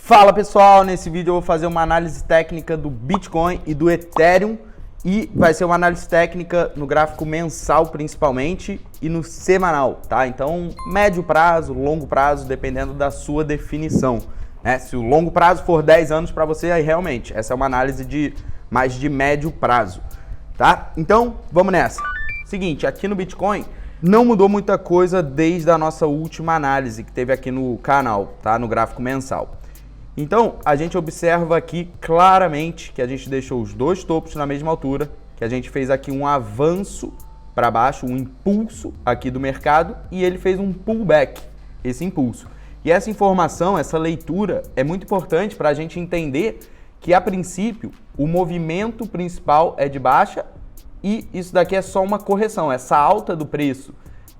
Fala pessoal, nesse vídeo eu vou fazer uma análise técnica do Bitcoin e do Ethereum e vai ser uma análise técnica no gráfico mensal principalmente e no semanal, tá? Então médio prazo, longo prazo, dependendo da sua definição, né? Se o longo prazo for 10 anos para você, aí realmente essa é uma análise de mais de médio prazo, tá? Então vamos nessa. Seguinte, aqui no Bitcoin não mudou muita coisa desde a nossa última análise que teve aqui no canal, tá? No gráfico mensal. Então, a gente observa aqui claramente que a gente deixou os dois topos na mesma altura, que a gente fez aqui um avanço para baixo, um impulso aqui do mercado e ele fez um pullback, esse impulso. E essa informação, essa leitura é muito importante para a gente entender que, a princípio, o movimento principal é de baixa e isso daqui é só uma correção. Essa alta do preço,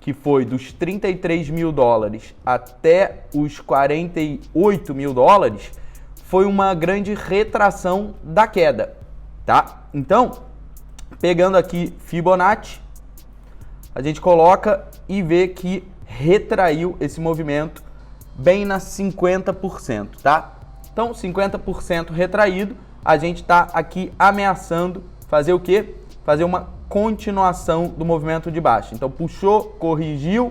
que foi dos 33 mil dólares até os 48 mil dólares, foi uma grande retração da queda, tá? Então, pegando aqui Fibonacci, a gente coloca e vê que retraiu esse movimento bem nas 50%, tá? Então, 50% retraído, a gente está aqui ameaçando fazer o quê? Fazer uma continuação do movimento de baixa. Então, puxou, corrigiu,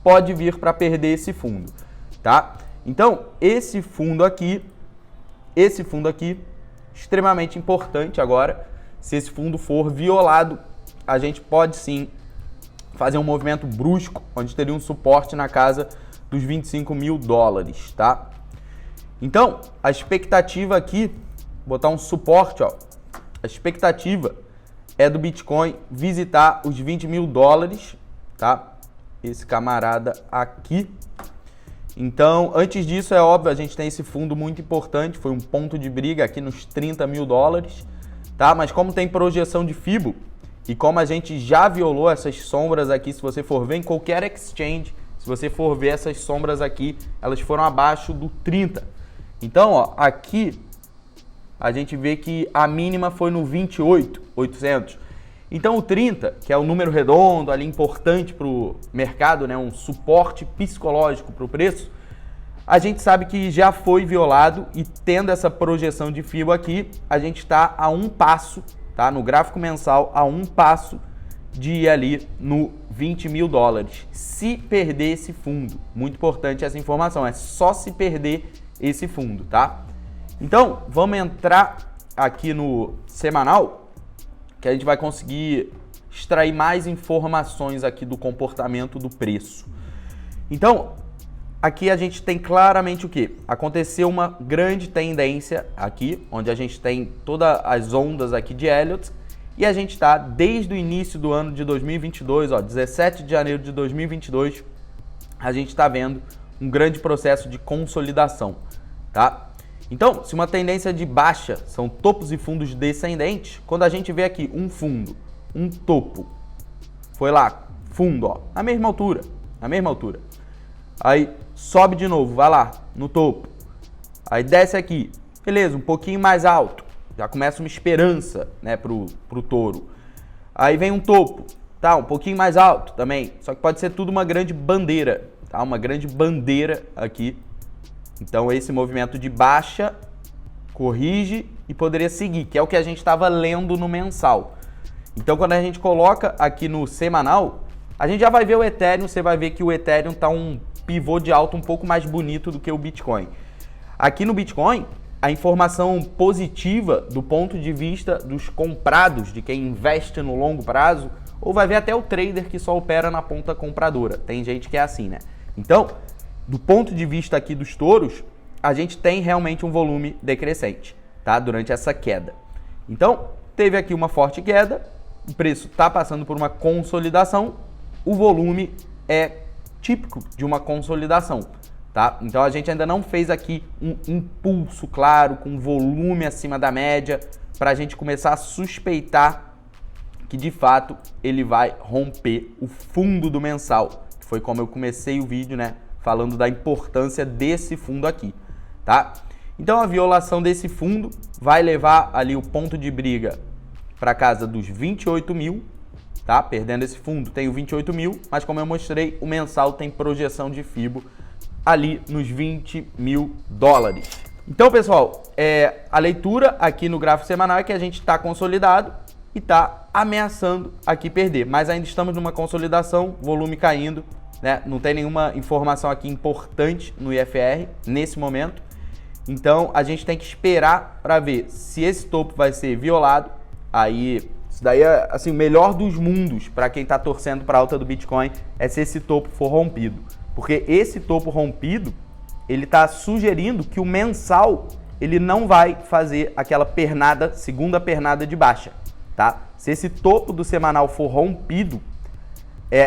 pode vir para perder esse fundo, tá? Então, esse fundo aqui, extremamente importante agora. Se esse fundo for violado, a gente pode sim fazer um movimento brusco, onde teria um suporte na casa dos 25 mil dólares, tá? Então, a expectativa aqui, vou botar um suporte, ó. A expectativa é do Bitcoin visitar os 20 mil dólares, tá? Esse camarada aqui. Então, antes disso, é óbvio, a gente tem esse fundo muito importante, foi um ponto de briga aqui nos 30 mil dólares, tá? Mas como tem projeção de Fibo, e como a gente já violou essas sombras aqui, se você for ver em qualquer exchange, se você for ver essas sombras aqui, elas foram abaixo do 30. Então, ó, aqui a gente vê que a mínima foi no 28.800. Então o 30, que é o número redondo ali importante para o mercado, né, um suporte psicológico para o preço, a gente sabe que já foi violado e tendo essa projeção de FIBO aqui, a gente está a um passo, tá, no gráfico mensal, a um passo de ir ali no 20 mil dólares. Se perder esse fundo, muito importante essa informação, é só se perder esse fundo, tá? Então, vamos entrar aqui no semanal, que a gente vai conseguir extrair mais informações aqui do comportamento do preço. Então, aqui a gente tem claramente o que? Aconteceu uma grande tendência aqui, onde a gente tem todas as ondas aqui de Elliott, e a gente está desde o início do ano de 2022, ó, 17 de janeiro de 2022, a gente está vendo um grande processo de consolidação, tá? Então, se uma tendência de baixa são topos e fundos descendentes, quando a gente vê aqui um fundo, um topo, foi lá, fundo, ó, na mesma altura, aí sobe de novo, vai lá, no topo, aí desce aqui, beleza, um pouquinho mais alto, já começa uma esperança, né, pro touro, aí vem um topo, tá, um pouquinho mais alto também, só que pode ser tudo uma grande bandeira, tá, uma grande bandeira aqui. Então, esse movimento de baixa corrige e poderia seguir, que é o que a gente estava lendo no mensal. Então, quando a gente coloca aqui no semanal, a gente já vai ver o Ethereum, você vai ver que o Ethereum está um pivô de alta um pouco mais bonito do que o Bitcoin. Aqui no Bitcoin, a informação positiva do ponto de vista dos comprados, de quem investe no longo prazo, ou vai ver até o trader que só opera na ponta compradora. Tem gente que é assim, né? Então, do ponto de vista aqui dos touros, a gente tem realmente um volume decrescente, tá? Durante essa queda. Então, teve aqui uma forte queda, o preço está passando por uma consolidação, o volume é típico de uma consolidação, tá? Então, a gente ainda não fez aqui um impulso claro, com volume acima da média, para a gente começar a suspeitar que, de fato, ele vai romper o fundo do mensal, que foi como eu comecei o vídeo, né? Falando da importância desse fundo aqui, tá? Então, a violação desse fundo vai levar ali o ponto de briga para casa dos 28 mil, tá? Perdendo esse fundo, tem o 28 mil, mas como eu mostrei, o mensal tem projeção de FIBO ali nos 20 mil dólares. Então, pessoal, a leitura aqui no gráfico semanal é que a gente está consolidado e está ameaçando aqui perder. Mas ainda estamos numa consolidação, volume caindo, né? Não tem nenhuma informação aqui importante no IFR nesse momento. Então, a gente tem que esperar para ver se esse topo vai ser violado. Aí, isso daí é assim, o melhor dos mundos para quem está torcendo para a alta do Bitcoin é se esse topo for rompido. Porque esse topo rompido, ele está sugerindo que o mensal ele não vai fazer aquela pernada, segunda pernada de baixa, tá? Se esse topo do semanal for rompido,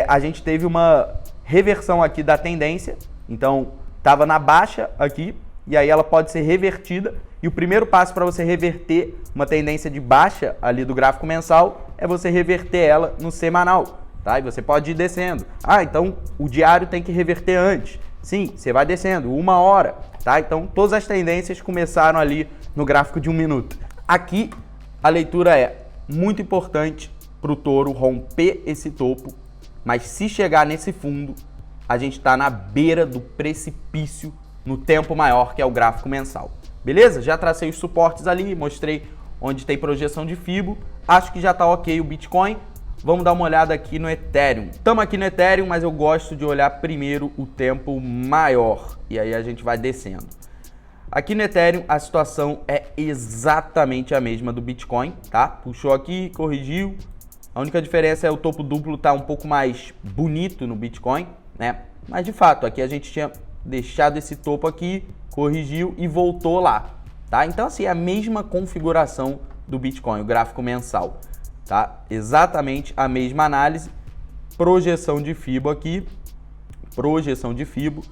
a gente teve uma reversão aqui da tendência, então estava na baixa aqui, e aí ela pode ser revertida, e o primeiro passo para você reverter uma tendência de baixa ali do gráfico mensal é você reverter ela no semanal, tá? E você pode ir descendo. Então o diário tem que reverter antes. Sim, você vai descendo, 1 hora, tá? Então, todas as tendências começaram ali no gráfico de 1 minuto. Aqui, a leitura é muito importante para o touro romper esse topo, mas se chegar nesse fundo, a gente está na beira do precipício no tempo maior, que é o gráfico mensal. Beleza? Já tracei os suportes ali, mostrei onde tem projeção de Fibo. Acho que já está ok o Bitcoin. Vamos dar uma olhada aqui no Ethereum. Estamos aqui no Ethereum, mas eu gosto de olhar primeiro o tempo maior. E aí a gente vai descendo. Aqui no Ethereum, a situação é exatamente a mesma do Bitcoin, tá? Puxou aqui, corrigiu. A única diferença é o topo duplo tá um pouco mais bonito no Bitcoin, né? Mas de fato, aqui a gente tinha deixado esse topo aqui, corrigiu e voltou lá, tá? Então assim, é a mesma configuração do Bitcoin, o gráfico mensal. Tá? Exatamente a mesma análise, projeção de Fibo aqui, projeção de Fibo,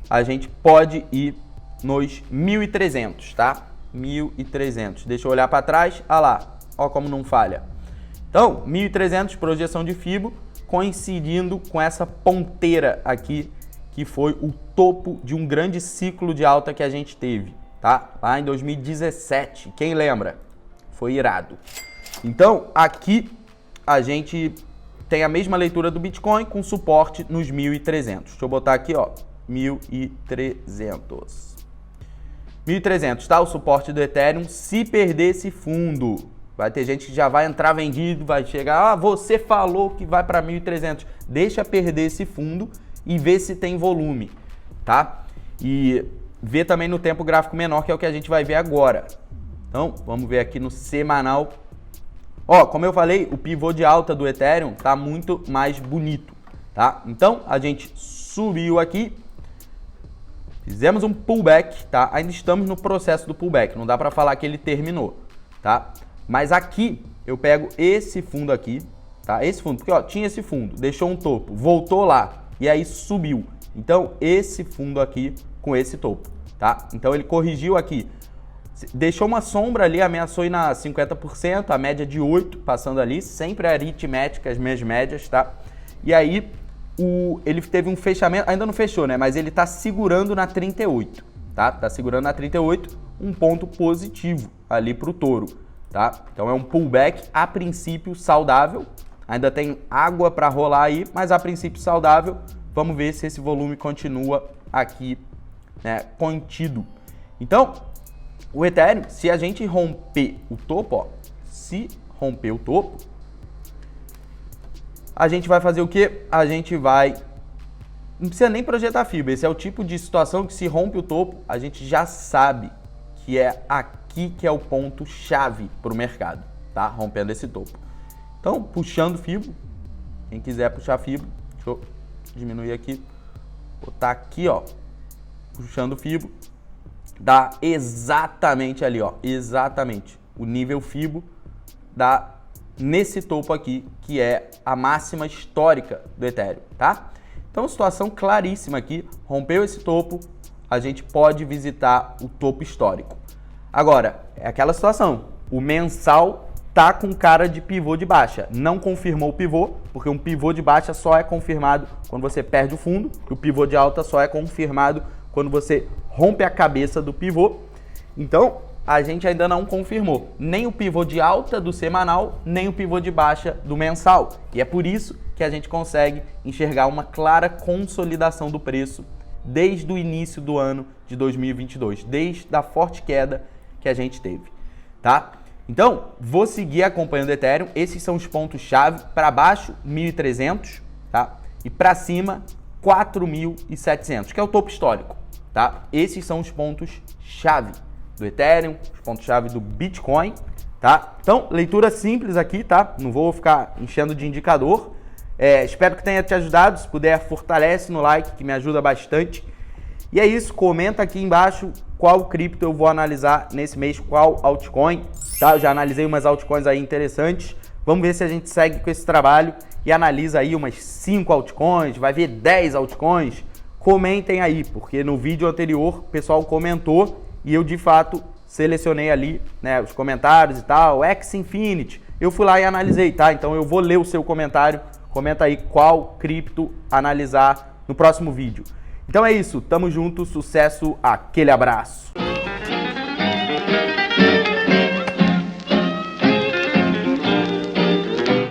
a gente pode ir nos 1.300, tá? 1.300, deixa eu olhar para trás, lá, ó como não falha. Então, 1.300, projeção de Fibo, coincidindo com essa ponteira aqui, que foi o topo de um grande ciclo de alta que a gente teve, tá? Lá em 2017, quem lembra? Foi irado. Então, aqui a gente tem a mesma leitura do Bitcoin com suporte nos 1.300. Deixa eu botar aqui, ó, 1.300. 1.300, tá? O suporte do Ethereum. Se perder esse fundo, vai ter gente que já vai entrar vendido, vai chegar, você falou que vai para 1.300. Deixa perder esse fundo e ver se tem volume, tá? E ver também no tempo gráfico menor, que é o que a gente vai ver agora. Então, vamos ver aqui no semanal. Ó, como eu falei, o pivô de alta do Ethereum tá muito mais bonito, tá? Então, a gente subiu aqui, fizemos um pullback, tá? Ainda estamos no processo do pullback, não dá para falar que ele terminou, tá? Mas aqui, eu pego esse fundo aqui, tá? Esse fundo, porque ó, tinha esse fundo, deixou um topo, voltou lá, e aí subiu. Então, esse fundo aqui com esse topo, tá? Então, ele corrigiu aqui. Deixou uma sombra ali, ameaçou ir na 50%, a média de 8 passando ali, sempre aritmética, as minhas médias, tá? E aí, ele teve um fechamento, ainda não fechou, né? Mas ele tá segurando na 38, tá? Tá segurando na 38, um ponto positivo ali pro touro, tá? Então é um pullback, a princípio, saudável, ainda tem água para rolar aí, mas a princípio saudável. Vamos ver se esse volume continua aqui, né, contido. Então, o Ethereum, se a gente romper o topo, ó, se romper o topo, a gente vai fazer o quê? A gente vai... Não precisa nem projetar fibra, esse é o tipo de situação que se rompe o topo, a gente já sabe que é aqui que é o ponto-chave para o mercado, tá? Rompendo esse topo. Então, puxando fibra, quem quiser puxar fibra, deixa eu diminuir aqui, botar aqui, ó, puxando fibra. Dá exatamente ali, ó, exatamente o nível Fibo dá nesse topo aqui, que é a máxima histórica do Ethereum, tá? Então, situação claríssima aqui, rompeu esse topo, a gente pode visitar o topo histórico. Agora, é aquela situação, o mensal tá com cara de pivô de baixa, não confirmou o pivô, porque um pivô de baixa só é confirmado quando você perde o fundo, e o pivô de alta só é confirmado quando você rompe a cabeça do pivô. Então, a gente ainda não confirmou nem o pivô de alta do semanal, nem o pivô de baixa do mensal. E é por isso que a gente consegue enxergar uma clara consolidação do preço desde o início do ano, de 2022, desde a forte queda que a gente teve, tá? Então, vou seguir acompanhando o Ethereum. Esses são os pontos-chave. Para baixo, 1.300, tá? E para cima, 4.700, que é o topo histórico, tá? Esses são os pontos-chave do Ethereum, os pontos-chave do Bitcoin, tá? Então, leitura simples aqui, tá? Não vou ficar enchendo de indicador. Espero que tenha te ajudado. Se puder, fortalece no like, que me ajuda bastante. E é isso, comenta aqui embaixo qual cripto eu vou analisar nesse mês, qual altcoin, tá? Eu já analisei umas altcoins aí interessantes. Vamos ver se a gente segue com esse trabalho e analisa aí umas 5 altcoins, vai ver 10 altcoins. Comentem aí, porque no vídeo anterior o pessoal comentou e eu de fato selecionei ali, né, os comentários e tal, X Infinity. Eu fui lá e analisei, tá? Então eu vou ler o seu comentário. Comenta aí qual cripto analisar no próximo vídeo. Então é isso, tamo junto, sucesso, aquele abraço!